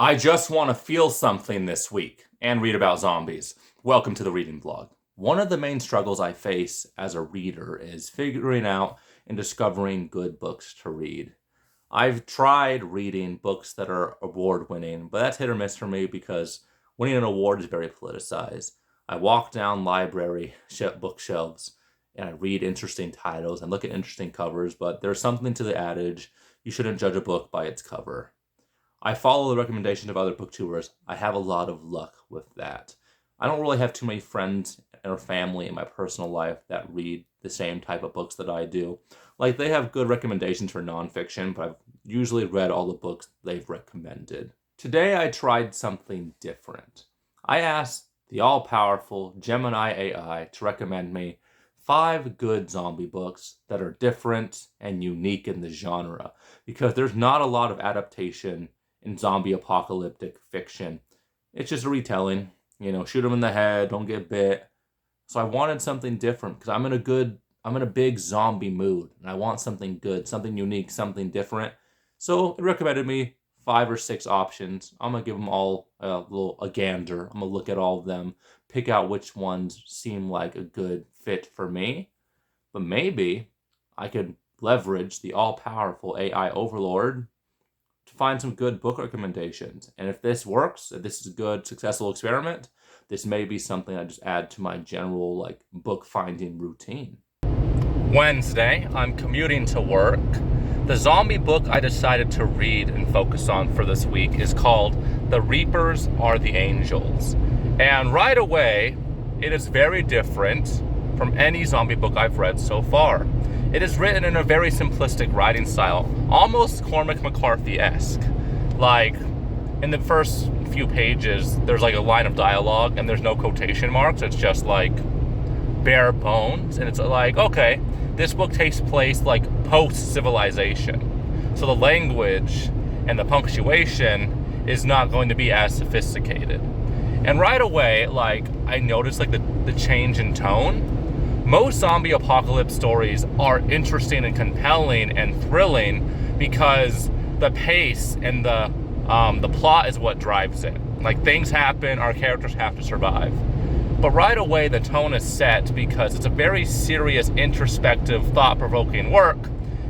I just want to feel something this week and read about zombies. Welcome to the Reading Vlog. One of the main struggles I face as a reader is figuring out and discovering good books to read. I've tried reading books that are award winning, but that's hit or miss for me because winning an award is very politicized. I walk down library bookshelves and I read interesting titles and look at interesting covers, but there's something to the adage you shouldn't judge a book by its cover. I follow the recommendation of other booktubers. I have a lot of luck with that. I don't really have too many friends or family in my personal life that read the same type of books that I do. Like, they have good recommendations for nonfiction, but I've usually read all the books they've recommended. Today I tried something different. I asked the all-powerful Gemini AI to recommend me 5 good zombie books that are different and unique in the genre, because there's not a lot of adaptation in zombie apocalyptic fiction. It's just a retelling, shoot them in the head, don't get bit. So I wanted something different because I'm in a big zombie mood and I want something good, something unique, something different. So it recommended me 5 or 6 options. I'm gonna give them all a gander. I'm gonna look at all of them, pick out which ones seem like a good fit for me. But maybe I could leverage the all-powerful AI overlord to find some good book recommendations. And if this works, if this is a good, successful experiment, this may be something I just add to my general book finding routine. Wednesday, I'm commuting to work. The zombie book I decided to read and focus on for this week is called The Reapers Are the Angels. And right away, it is very different from any zombie book I've read so far. It is written in a very simplistic writing style, almost Cormac McCarthy-esque. Like, in the first few pages, there's like a line of dialogue and there's no quotation marks. It's just like bare bones. And it's like, okay, this book takes place like post-civilization. So the language and the punctuation is not going to be as sophisticated. And right away, I noticed the change in tone. Most zombie apocalypse stories are interesting and compelling and thrilling because the pace and the plot is what drives it. Like, things happen, our characters have to survive. But right away, the tone is set because it's a very serious, introspective, thought-provoking work,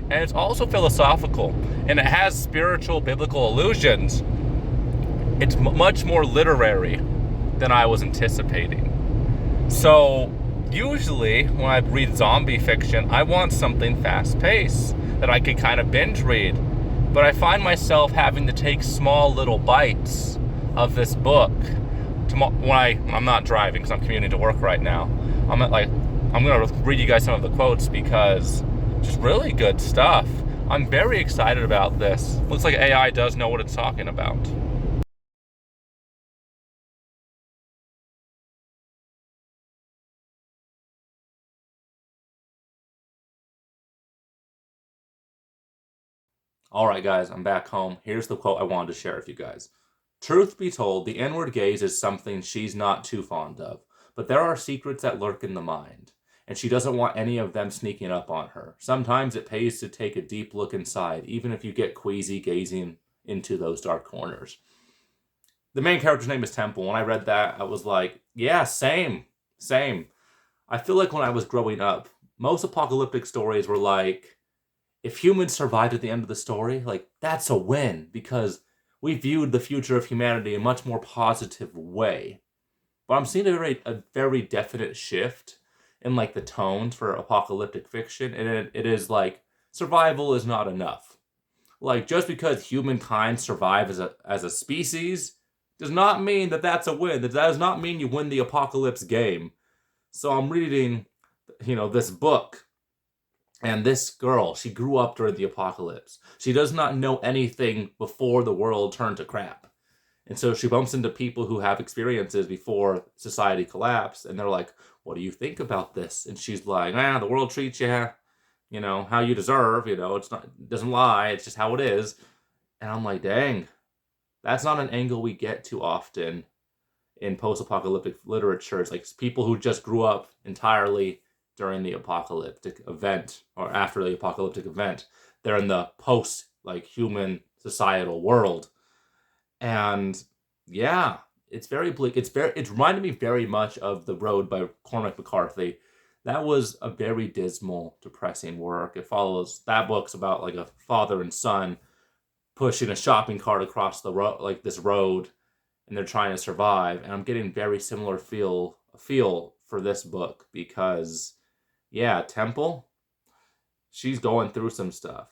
and it's also philosophical, and it has spiritual, biblical allusions. It's much more literary than I was anticipating. So usually when I read zombie fiction, I want something fast-paced that I can kind of binge read. But I find myself having to take small little bites of this book when I'm not driving, because I'm commuting to work right now. I'm going to read you guys some of the quotes because just really good stuff. I'm very excited about this. Looks like AI does know what it's talking about. All right, guys, I'm back home. Here's the quote I wanted to share with you guys. Truth be told, the inward gaze is something she's not too fond of, but there are secrets that lurk in the mind, and she doesn't want any of them sneaking up on her. Sometimes it pays to take a deep look inside, even if you get queasy gazing into those dark corners. The main character's name is Temple. When I read that, I was like, yeah, same. I feel like when I was growing up, most apocalyptic stories were like, if humans survived at the end of the story, that's a win because we viewed the future of humanity in a much more positive way. But I'm seeing a very definite shift in the tones for apocalyptic fiction, and it is like survival is not enough. Just because humankind survive as a species does not mean that that's a win. That does not mean you win the apocalypse game. So I'm reading, this book. And this girl, she grew up during the apocalypse. She does not know anything before the world turned to crap. And so she bumps into people who have experiences before society collapsed. And they're like, what do you think about this? And she's like, the world treats you, how you deserve. It doesn't lie. It's just how it is. And I'm like, dang, that's not an angle we get too often in post-apocalyptic literature. It's like people who just grew up entirely during the apocalyptic event or after the apocalyptic event. They're in the post human societal world. And yeah, it's very bleak. It's reminded me very much of The Road by Cormac McCarthy. That was a very dismal, depressing work. It follows that book's about like a father and son pushing a shopping cart across the road, like this road, and they're trying to survive. And I'm getting very similar feel for this book because, yeah, Temple, she's going through some stuff.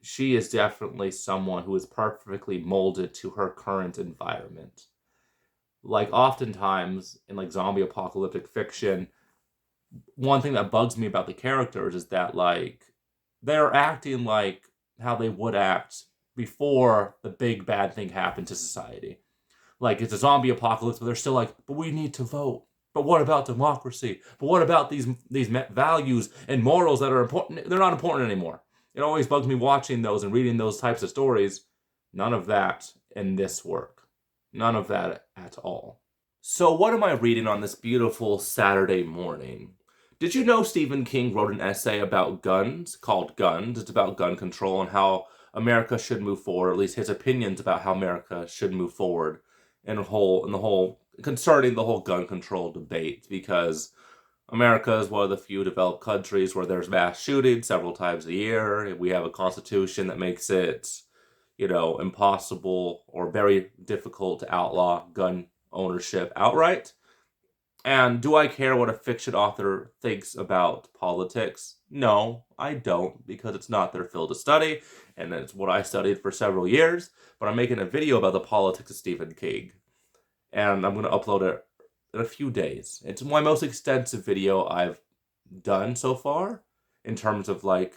She is definitely someone who is perfectly molded to her current environment. Like oftentimes in like zombie apocalyptic fiction, one thing that bugs me about the characters is that like they're acting like how they would act before the big bad thing happened to society. Like it's a zombie apocalypse, but they're still like, but we need to vote. But what about democracy? But what about these values and morals that are important? They're not important anymore. It always bugs me watching those and reading those types of stories. None of that in this work. None of that at all. So what am I reading on this beautiful Saturday morning? Did you know Stephen King wrote an essay about guns called Guns? It's about gun control and how America should move forward, at least his opinions about how America should move forward in the whole concerning the whole gun control debate, because America is one of the few developed countries where there's mass shootings several times a year. We have a constitution that makes it, impossible or very difficult to outlaw gun ownership outright. And do I care what a fiction author thinks about politics? No, I don't, because it's not their field of study, and it's what I studied for several years. But I'm making a video about the politics of Stephen King, and I'm going to upload it in a few days. It's my most extensive video I've done so far in terms of like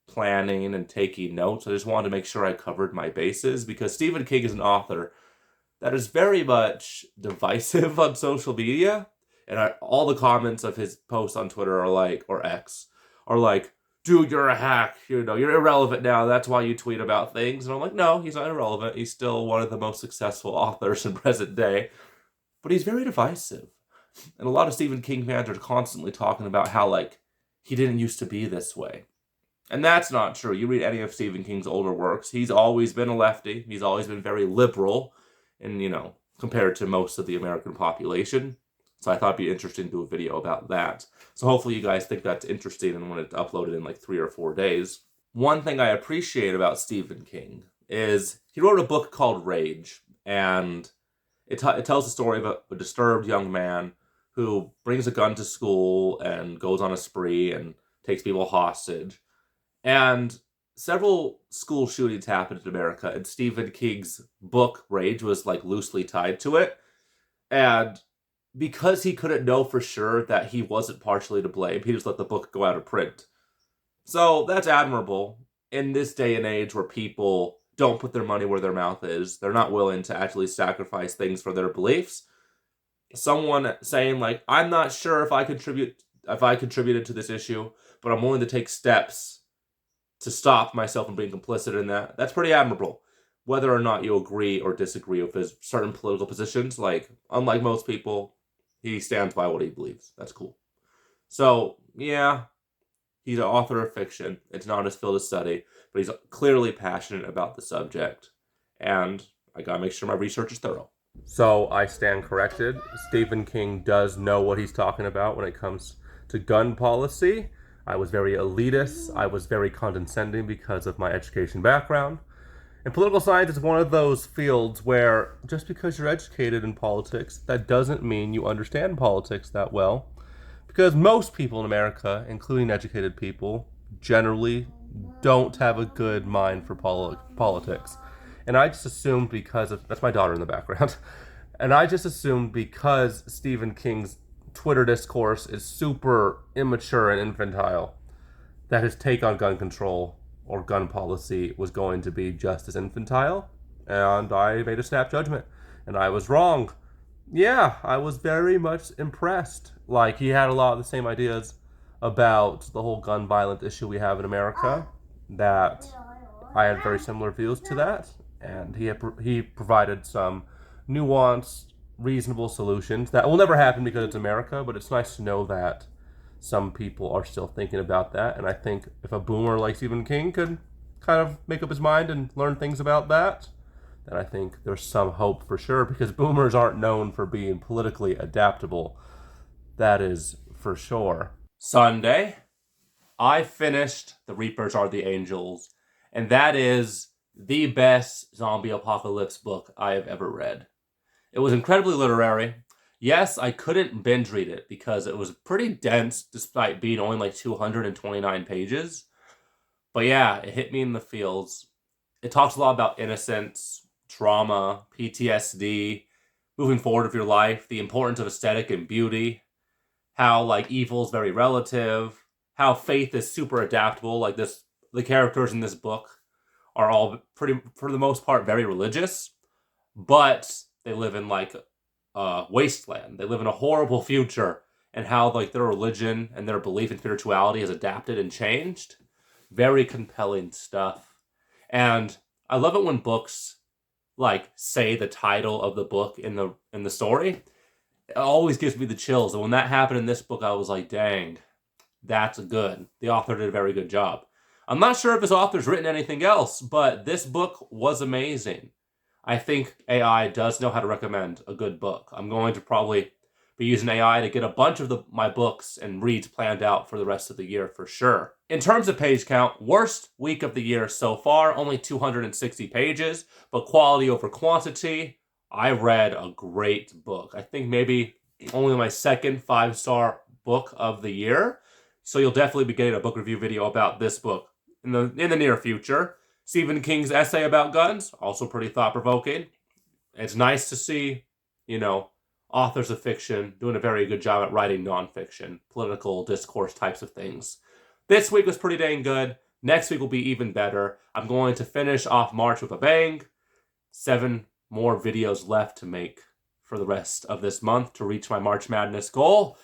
planning and taking notes. I just wanted to make sure I covered my bases, because Stephen King is an author that is very much divisive on social media. And all the comments of his posts on Twitter are like, or X, are like, dude, you're a hack. You're irrelevant now. That's why you tweet about things. And I'm like, no, he's not irrelevant. He's still one of the most successful authors in present day. But he's very divisive. And a lot of Stephen King fans are constantly talking about how, like, he didn't used to be this way. And that's not true. You read any of Stephen King's older works, he's always been a lefty. He's always been very liberal, and, compared to most of the American population. So I thought it'd be interesting to do a video about that. So hopefully you guys think that's interesting and want to upload it in like 3 or 4 days. One thing I appreciate about Stephen King is he wrote a book called Rage, and it tells the story of a disturbed young man who brings a gun to school and goes on a spree and takes people hostage. And several school shootings happened in America, and Stephen King's book Rage was like loosely tied to it. And because he couldn't know for sure that he wasn't partially to blame, he just let the book go out of print. So that's admirable in this day and age where people don't put their money where their mouth is. They're not willing to actually sacrifice things for their beliefs. Someone saying like, I'm not sure if I contributed to this issue, but I'm willing to take steps to stop myself from being complicit in that. That's pretty admirable. Whether or not you agree or disagree with his certain political positions, like, unlike most people, he stands by what he believes. That's cool. So, yeah, he's an author of fiction. It's not his field of study, but he's clearly passionate about the subject. And I gotta make sure my research is thorough. So, I stand corrected. Stephen King does know what he's talking about when it comes to gun policy. I was very elitist. I was very condescending because of my education background. And political science is one of those fields where just because you're educated in politics, that doesn't mean you understand politics that well. Because most people in America, including educated people, generally don't have a good mind for politics. And I just assumed that's my daughter in the background. And I just assumed because Stephen King's Twitter discourse is super immature and infantile, that his take on gun control or gun policy was going to be just as infantile, and I made a snap judgment, and I was wrong. Yeah, I was very much impressed. Like, he had a lot of the same ideas about the whole gun violence issue we have in America, that I had very similar views to that, and he provided some nuanced, reasonable solutions that will never happen because it's America, but it's nice to know that some people are still thinking about that. And I think if a boomer like Stephen King could kind of make up his mind and learn things about that, And I think there's some hope for sure, because boomers aren't known for being politically adaptable. That is for sure. Sunday, I finished The Reapers Are the Angels, and that is the best zombie apocalypse book I have ever read. It was incredibly literary. Yes, I couldn't binge read it because it was pretty dense despite being only like 229 pages. But yeah, it hit me in the feels. It talks a lot about innocence, trauma, PTSD, moving forward with your life, the importance of aesthetic and beauty, how like evil is very relative, how faith is super adaptable. Like this, the characters in this book are all pretty, for the most part, very religious, but they live in like a wasteland. They live in a horrible future, and how like their religion and their belief in spirituality has adapted and changed. Very compelling stuff. And I love it when books like say the title of the book in the story. It always gives me the chills. And when that happened in this book, I was like, dang, that's good. The author did a very good job. I'm not sure if this author's written anything else, but this book was amazing. I think AI does know how to recommend a good book. I'm going to probably be using AI to get a bunch of my books and reads planned out for the rest of the year for sure. In terms of page count, worst week of the year so far, only 260 pages, but quality over quantity. I read a great book. I think maybe only my second 5-star book of the year. So you'll definitely be getting a book review video about this book in the near future. Stephen King's essay about guns, also pretty thought-provoking. It's nice to see, authors of fiction doing a very good job at writing nonfiction, political discourse types of things. This week was pretty dang good. Next week will be even better. I'm going to finish off March with a bang. 7 more videos left to make for the rest of this month to reach my March Madness goal.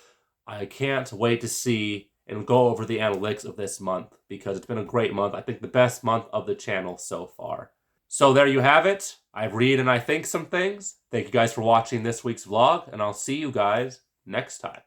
I can't wait to see and go over the analytics of this month because it's been a great month. I think the best month of the channel so far. So there you have it. I read and I think some things. Thank you guys for watching this week's vlog, and I'll see you guys next time.